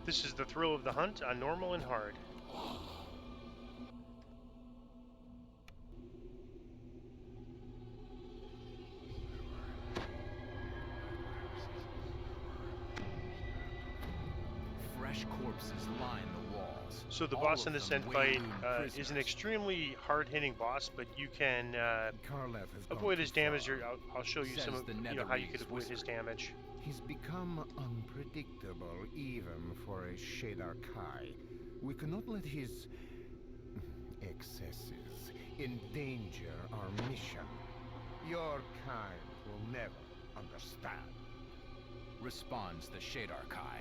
This is the thrill of the hunt on normal and hard. Fresh corpses line the walls. So the boss in the Ascent fight is an extremely hard-hitting boss, but you can avoid his damage. I'll show you some of how you could avoid his damage. He's become unpredictable even for a Shadar Kai. We cannot let his excesses endanger our mission. Your kind will never understand. Responds the Shadar Kai.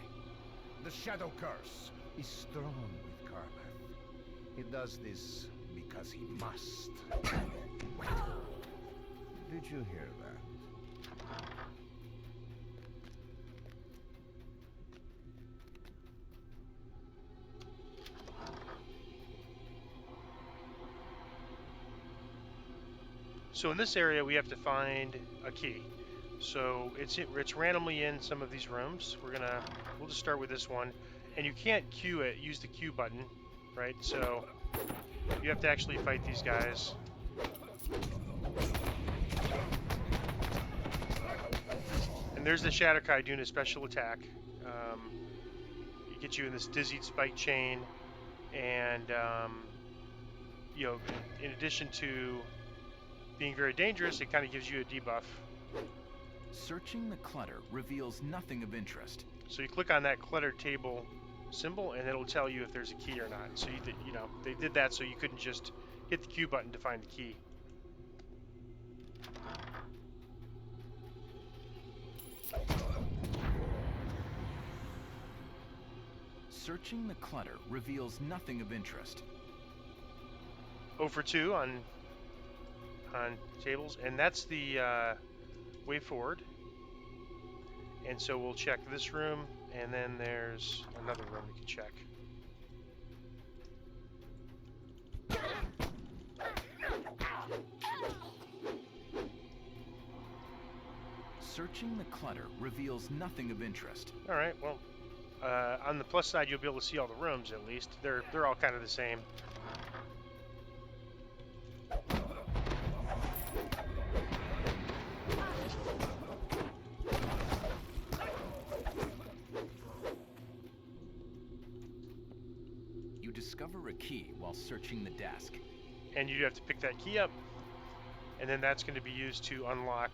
The Shadow Curse is strong with Karlath. He does this because he must. Wait. Did you hear that? So in this area, we have to find a key. So it's randomly in some of these rooms. We'll just start with this one, and you can't queue it. Use the Q button, right? So you have to actually fight these guys. And there's the Shadow Kai doing a special attack. It gets you in this dizzy spike chain, and in addition to being very dangerous, it kind of gives you a debuff. Searching the clutter reveals nothing of interest. So you click on that clutter table symbol, and it'll tell you if there's a key or not. So they did that so you couldn't just hit the Q button to find the key. Searching the clutter reveals nothing of interest. 0 for 2 on tables, and that's the way forward. And so we'll check this room, and then there's another room we can check. Searching the clutter reveals nothing of interest. All right, well, on the plus side, you'll be able to see all the rooms at least. They're all kind of the same. Discover a key while searching the desk. And you have to pick that key up, and then that's going to be used to unlock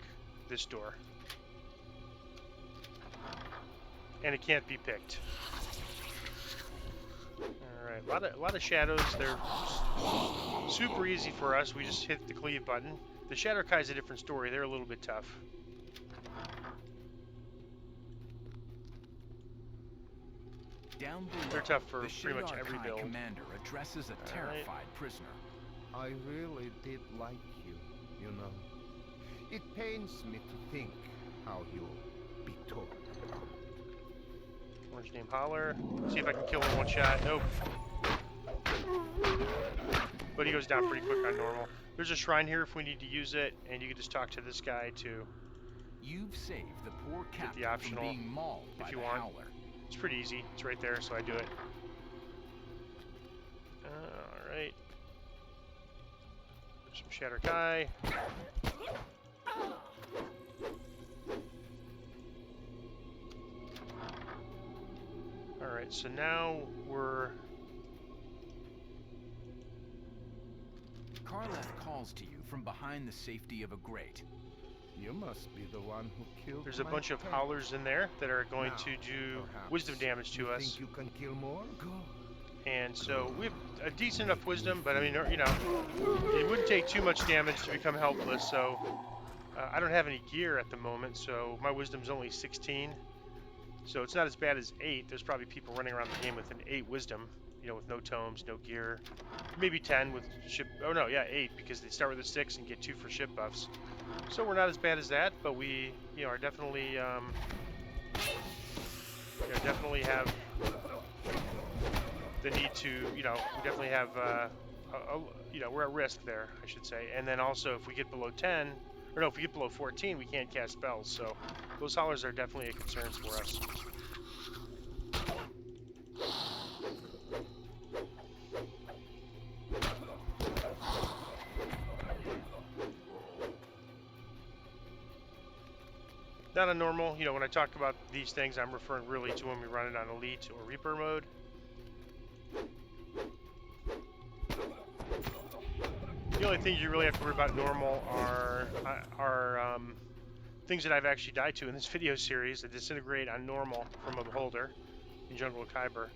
this door. And it can't be picked. Alright, a lot of shadows. They're super easy for us. We just hit the cleave button. The Shadow Kai is a different story. They're a little bit tough. Down below, they're tough for the pretty much every build. Commander addresses a terrified prisoner. I really did like you, you know. It pains me to think how you'll be torn. Orange name Holler. See if I can kill him in one shot. Nope. But he goes down pretty quick on normal. There's a shrine here if we need to use it, and you can just talk to this guy to You've saved the poor captain the optional from being mauled by if you the want. Howler. It's pretty easy. It's right there, so I do it. Alright. Some Shatter Kai. Alright, so now we're... Karlath calls to you from behind the safety of a grate. You must be the one who killed. There's a bunch of howlers in there that are going to do wisdom damage to us. Think you can kill more? Go. And so we have a decent enough wisdom, but I mean, you know, it wouldn't take too much damage to become helpless. So I don't have any gear at the moment, so my wisdom's only 16. So it's not as bad as 8. There's probably people running around the game with an 8 wisdom, you know, with no tomes, no gear. Maybe 10 with ship. Oh no, yeah, 8 because they start with a 6 and get 2 for ship buffs. So we're not as bad as that, but we, you know, are definitely, definitely have the need to, you know, we definitely have, you know, we're at risk there, I should say. And then also, if we get below 10, or no, if we get below 14, we can't cast spells. So those howlers are definitely a concern for us. Not on normal. You know, when I talk about these things, I'm referring really to when we run it on Elite or Reaper mode. The only thing you really have to worry about normal are things that I've actually died to in this video series. That disintegrate on normal from a beholder in Jungle of Kyber,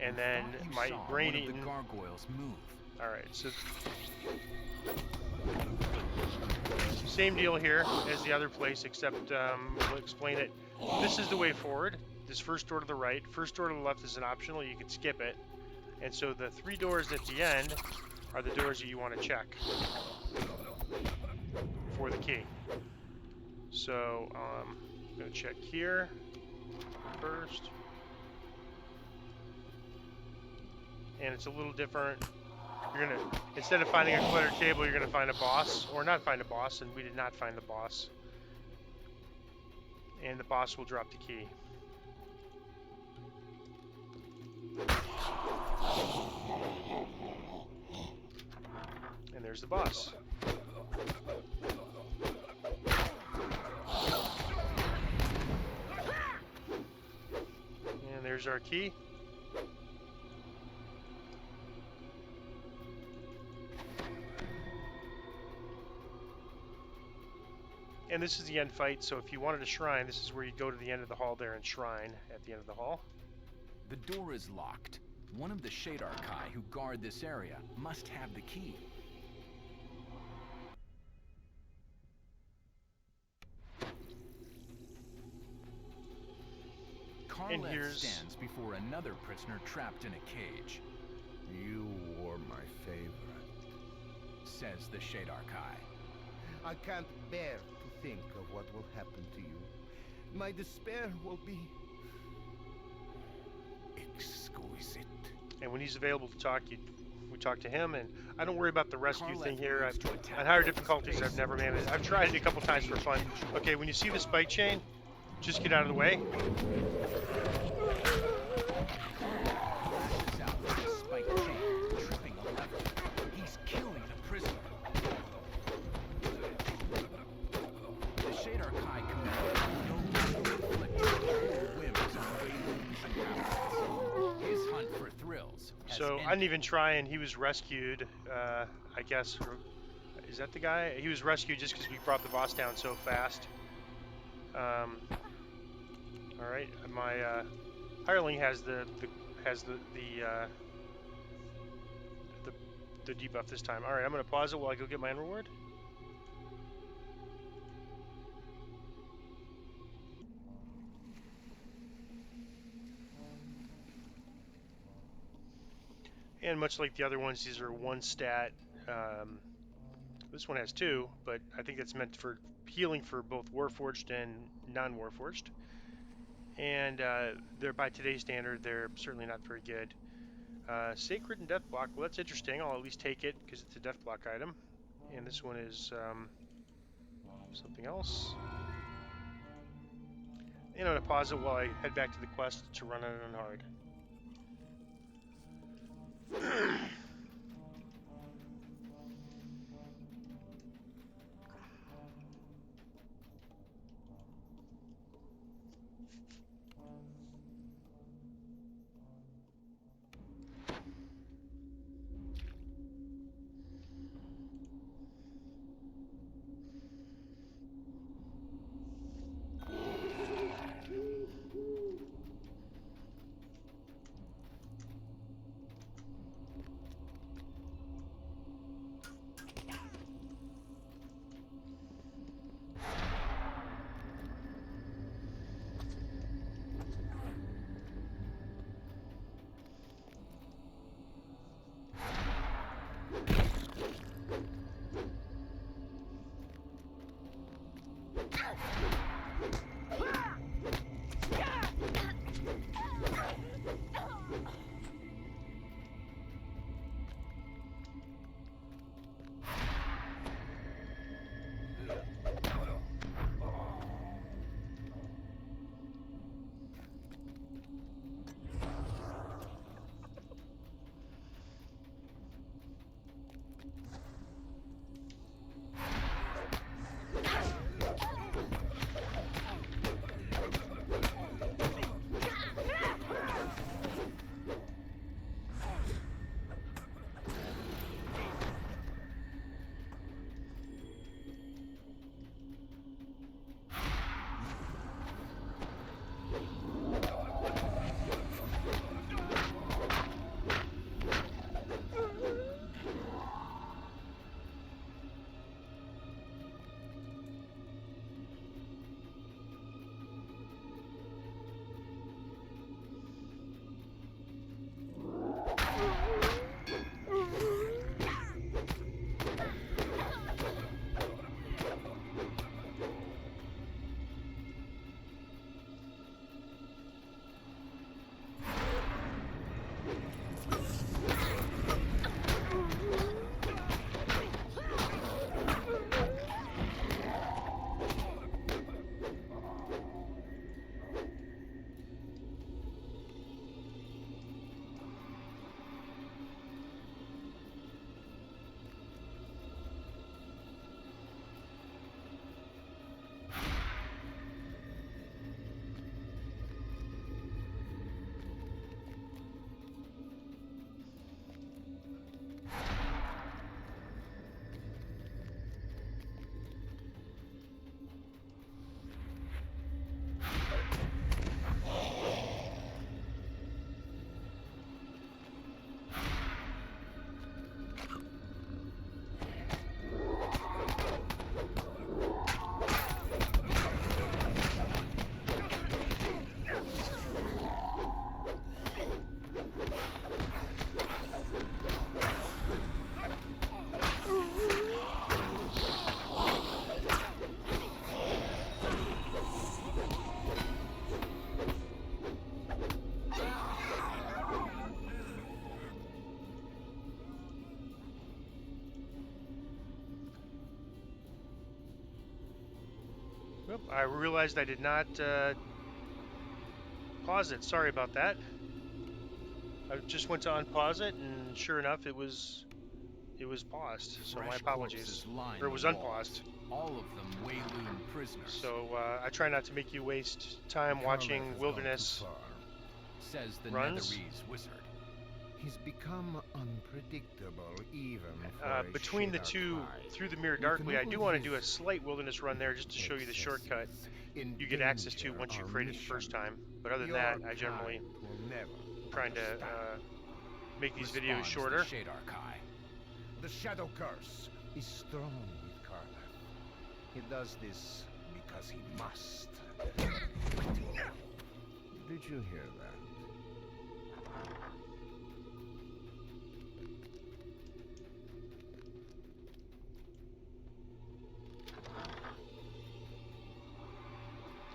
and then my brain eaten. The gargoyles move. All right, so same deal here as the other place, except we'll explain it. This is the way forward. This first door to the right, first door to the left is an optional. You can skip it, and so the 3 doors at the end are the doors that you want to check for the key. So I'm going to check here first. And it's a little different. You're going to, instead of finding a cluttered table, you're going to find a boss, or not find a boss, and we did not find the boss. And the boss will drop the key. And there's the boss. And there's our key. And this is the end fight, so if you wanted a shrine, this is where you go to the end of the hall there and shrine at the end of the hall. The door is locked. One of the Shadar Kai who guard this area must have the key. Karleth stands before another prisoner trapped in a cage. You were my favorite, says the Shadar Kai. I can't bear to think of what will happen to you. My despair will be exquisite. And when he's available to talk, we talk to him, and I don't worry about the rescue thing here. On higher difficulties, I've never managed. I've tried it a couple times for fun. Okay, when you see the spike chain, just get out of the way. So I didn't even try, and he was rescued, I guess. Is that the guy? He was rescued just because we brought the boss down so fast. All right, my hireling has the debuff this time. All right, I'm gonna pause it while I go get my end reward. And much like the other ones, these are 1 stat. This one has 2, but I think it's meant for healing for both Warforged and non-Warforged. And they're, by today's standard, they're certainly not very good. Sacred and Death Block, well, that's interesting. I'll at least take it because it's a Death Block item. And this one is something else. And I'm going to pause it while I head back to the quest to run it on hard. Oop, I realized I did not pause it. Sorry about that. I just went to unpause it, and sure enough, it was paused. So my Fresh apologies. corpses line Or it was the unpaused. walls, all of them Wayloon prisoners. So I try not to make you waste time watching wilderness Says the runs. Netherese wizard. He's become unpredictable even for a Between the Shadar two, Kai. through the mirror You darkly, can I do want to do a use slight wilderness run there just to show you the shortcut you get access to once you create it the first time. But other than that, I generally trying to make these videos Responds shorter. The Shadar Kai. The Shadow Curse is strong with Karlach. He does this because he must. Did you hear that?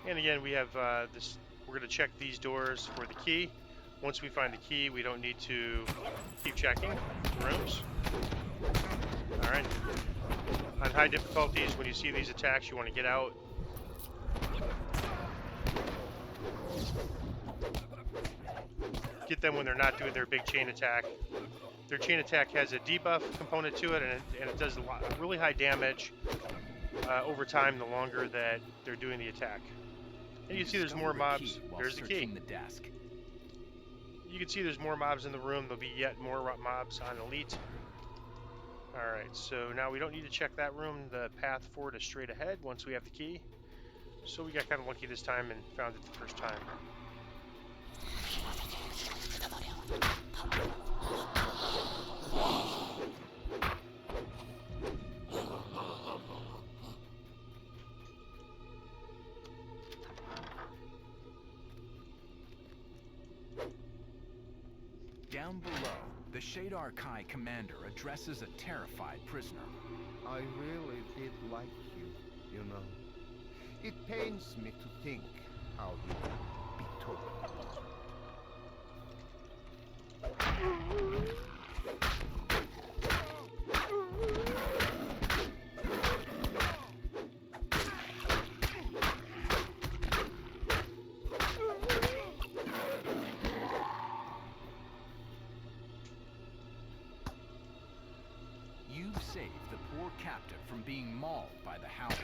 And again, we have this. We're going to check these doors for the key. Once we find the key, we don't need to keep checking rooms. All right. On high difficulties, when you see these attacks, you want to get out. Get them when they're not doing their big chain attack. Their chain attack has a debuff component to it, and it does a lot, really high damage over time the longer that they're doing the attack. And you can see there's more mobs. There's the key. The desk. You can see there's more mobs in the room. There'll be yet more mobs on Elite. Alright, so now we don't need to check that room. The path forward is straight ahead once we have the key. So we got kind of lucky this time and found it the first time. Down below, the Shadar Kai commander addresses a terrified prisoner. I really did like you, you know. It pains me to think how you betrayed You've saved the poor captive from being mauled by the Howler.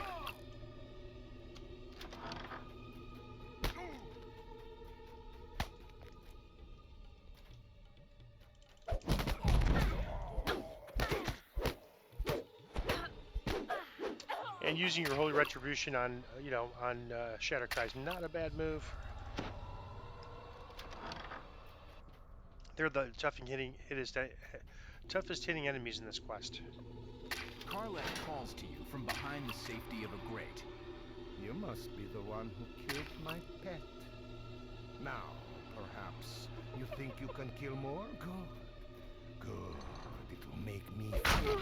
And using your Holy Retribution on, Shatter Kai is not a bad move. They're the toughest hitting enemies in this quest. Karlach calls to you from behind the safety of a grate. You must be the one who killed my pet. Now, perhaps, you think you can kill more? Good. Good. It will make me feel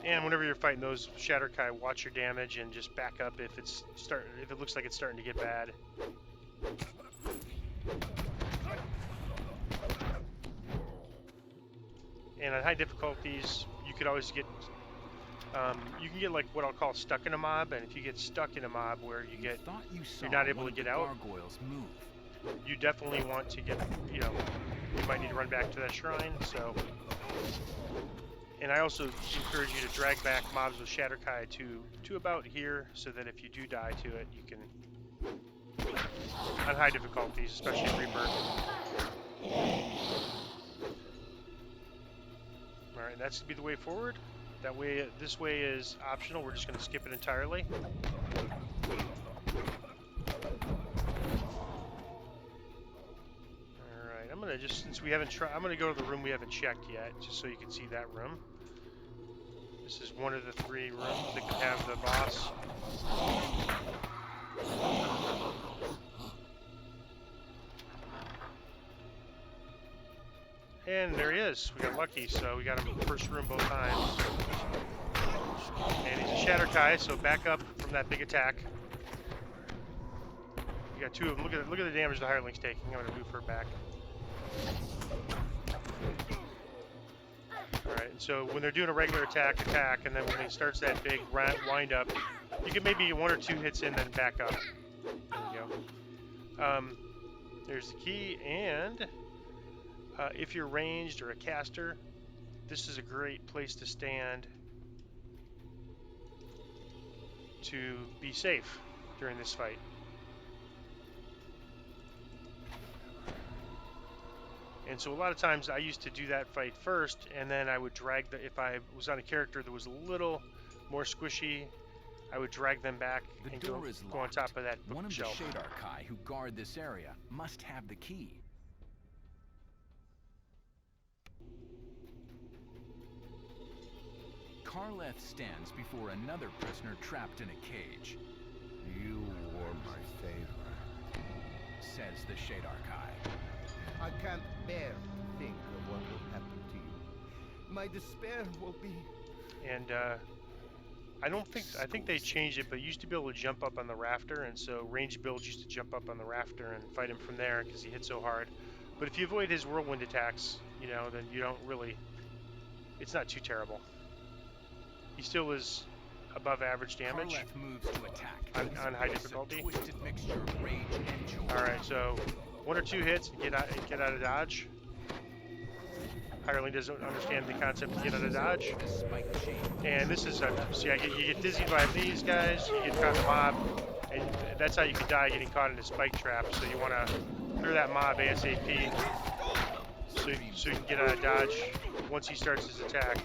And whenever you're fighting those Shatter Kai, watch your damage and just back up if it looks like it's starting to get bad. And on high difficulties, you could always get you can get like what I'll call stuck in a mob, and if you get stuck in a mob where you're not able to get out, Gargoyles move. you definitely want to get you might need to run back to that shrine. So, and I also encourage you to drag back mobs with Shatterkai to about here, so that if you do die to it, you can, on high difficulties, especially Reaper. Alright, that's going to be the way forward. That way, this way is optional. We're just going to skip it entirely. Alright, I'm going to just, since we haven't tried, I'm going to go to the room we haven't checked yet, just so you can see that room. This is one of the 3 rooms that can have the boss. And there he is. We got lucky, so we got him in the first room both times. And he's a Shatterkai, so back up from that big attack. You got 2 of them. Look at the damage the Hireling's taking. I'm going to move her back. Alright, and so when they're doing a regular attack, and then when he starts that big wind up, you can maybe get 1 or 2 hits in, then back up. There you go. There's the key, and if you're ranged or a caster, this is a great place to stand to be safe during this fight. And so a lot of times I used to do that fight first, and then I would drag if I was on a character that was a little more squishy, I would drag them back and go on top of that bookshelf. One of the Shadar Kai who guard this area must have the key. Karleth stands before another prisoner trapped in a cage. You were my favor, Says the Shadar Kai. I can't bear to think of what will happen to you. My despair will be... And I think they changed it, but you used to be able to jump up on the rafter, and so ranged builds used to jump up on the rafter and fight him from there because he hit so hard. But if you avoid his whirlwind attacks, you know, then you don't really, it's not too terrible. He still is above average damage Karleth moves to attack on high difficulty. Twisted mixture of rage and joy. Alright, so 1 or 2 hits and get out of dodge. Hireling doesn't understand the concept of get out of dodge. And this is see, you get dizzy by these guys, you get caught in the mob, and that's how you can die, getting caught in a spike trap. So you want to clear that mob ASAP, so you can get out of dodge once he starts his attack.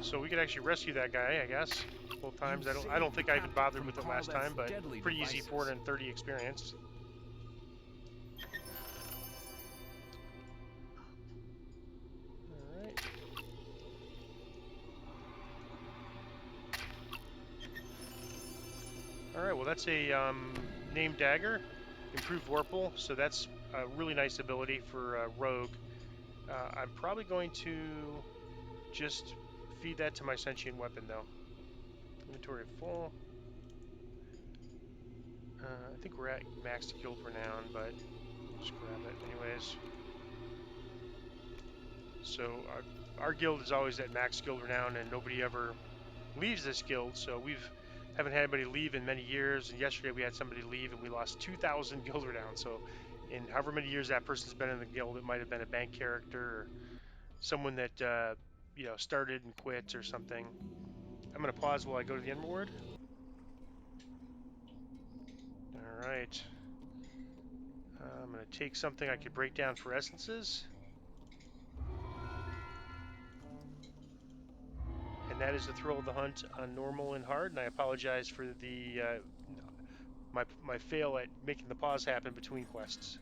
So we could actually rescue that guy, I guess, both times. I don't think I even bothered with it last time, but pretty easy 430 experience. All right. All right. Well, that's a named dagger, improved Warple. So that's a really nice ability for Rogue. I'm probably going to just feed that to my sentient weapon, though. Inventory full. I think we're at max guild renown, but we'll just grab it anyways. So our guild is always at max guild renown, and nobody ever leaves this guild. So haven't had anybody leave in many years. And yesterday we had somebody leave, and we lost 2,000 guild renown. So in however many years that person's been in the guild, it might have been a bank character or someone that you know, started and quit or something. I'm going to pause while I go to the end ward. All right. I'm going to take something I could break down for essences. And that is the thrill of the hunt on normal and hard. And I apologize for the my fail at making the pause happen between quests.